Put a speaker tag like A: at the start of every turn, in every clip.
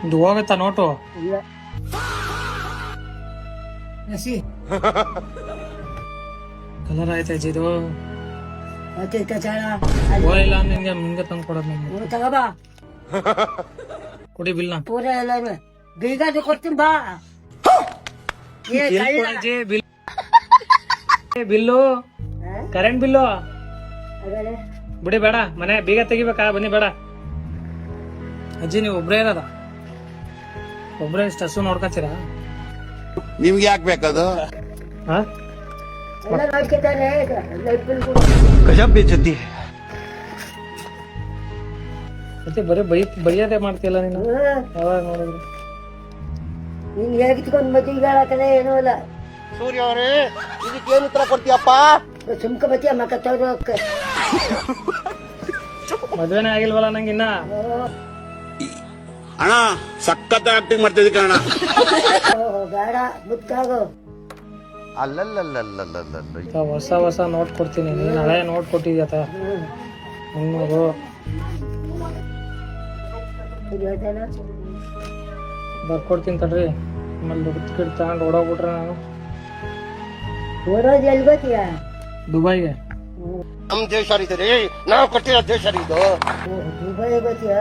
A: ಇದು ಹೋಗುತ್ತಾ ನೋಟು?
B: ಇಲ್ಲ ಹಸಿ
A: ಕಲರ್ ಆಯ್ತಾಯ್ತು ಇದು.
B: ಮತ್ತೆ ಕಚಾಳ
A: ಹೋಗಿಲ್ಲ ನಿನ್ಗೆ ನಿಂಗೆ ತಂದು ಕೊಡೋದು ನಿಮ್ಗೆ.
B: ತಗೋಬಾ
A: ಕೊಡಿ ಬಿಲ್ನ.
B: ಪೂರ ಎಲ್ಲ ಬೀಗಾದು ಕೊಡ್ತೀನಿ ಬಾ. ಏ ಕಳ್ಳ.
A: ಬಿಲ್ಲು ಕರೆಂಟ್ ಬಿಲ್ಲು
B: ಅದಲ್ಲ
A: ಬಿಡಿ ಬೇಡ, ಮನೆ ಬೀಗ ತೆಗಿಬೇಕಾ? ಬನ್ನಿ ಬೇಡ ಅಜ್ಜಿ, ನೀವು ಒಬ್ರೇ ಇರೋದ? ಒಬ್ರೇ ಇಷ್ಟು ಹಸು ನೋಡ್ಕೊತೀರಾ?
C: ನಿಮ್ಗೆ ಯಾಕೆ ಬೇಕದು?
A: ಹಾ
B: ಎಲ್ಲ ನೋಡ್ಕೊತಾನೆ ಲೈಟ್ ಬಿಲ್ ಕೂಡ.
C: ಗಜಬ್ ಬೇಜತಿ.
A: ಮತ್ತೆ ಬರೀ ಬೈಯೋದೇ ಮಾಡ್ತಿಲ್ಲ ನೀನು. ಯಾವಾಗ ನೋಡಿದ್ರು
B: ನೀನ್ ಹೇಗಿತ್ಕೊಂಡ್ ಮದುವೆ ಹೇಳಕಡೆ ಏನೂ ಇಲ್ಲ.
C: ಸೂರ್ಯ ಅವರೇ, ಇದಕ್ಕೇನು ಉತ್ತರ ಕೊಡ್ತೀಯಪ್ಪ?
B: ಸುಮ್ಕ ಬತ್ತೀಯ ಮಕ್ಕ ತಗೋಕ.
A: ಮದ್ವೆನೇ ಆಗಿಲ್ವಲ್ಲ ನಂಗೆ ಇನ್ನ.
C: ಅಣ್ಣ ಸಖತ್ ಆಕ್ಟಿಂಗ್ ಮಾಡ್ತಿದ್ದಿ ಕಣ.
B: ಬೇಡ ಮುತ್ತಾಗು.
C: ಅಲ್ಲಲ್ಲಲ್ಲಲ್ಲಲ್ಲ
A: ಹೊಸ ನೋಟ್ ಕೊಡ್ತೀನಿ. ನೀನ್ ಹಳೆ ನೋಟ್ ಕೊಟ್ಟಿದ್ಯತ ನಿಮ್ಮದು. ಬರ್ಕೊಡ್ತೀನಿ ತಡ್ರಿ. ಆಮೇಲೆ ದುಡ್ಡು ತಗೊಂಡು ಓಡೋಗ್ಬಿಟ್ರೆ ನಾನು
B: ಓಡೋದು ಎಲ್ಲಿ ಗೊತ್ತೀಯ?
A: ದುಬೈಗೆ.
C: ನಮ್ ದೇಶ ರೀ, ನಾವು ಕಟ್ಟಿರೋ ದೇಶ ರೀ ಇದು.
B: ದುಬೈ ಗೊತ್ತೀಯ?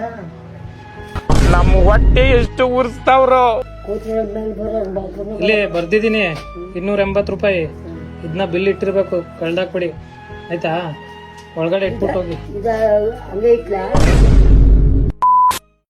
A: ನಮ್ಮ ಹೊಟ್ಟೆ ಎಷ್ಟು ಉರ್ಸ್ತಾವ್ರು.
B: ಕೂತಿರೋ ಮೇಲೆ ಬರೋ
A: ಇಲ್ಲಿ ಬರ್ದಿದ್ದೀನಿ 280 ರೂಪಾಯಿ. ಇದನ್ನ ಬಿಲ್ ಇಟ್ಟಿರ್ಬೇಕು, ಕಳ್ದಾಕ್ಬಿಡಿ ಆಯ್ತಾ? ಒಳಗಡೆ ಇಟ್ಬಿಟ್ಟು ಹೋಗಿ.
B: ಇದ ಹಂಗೆ ಇಟ್ಲಾ?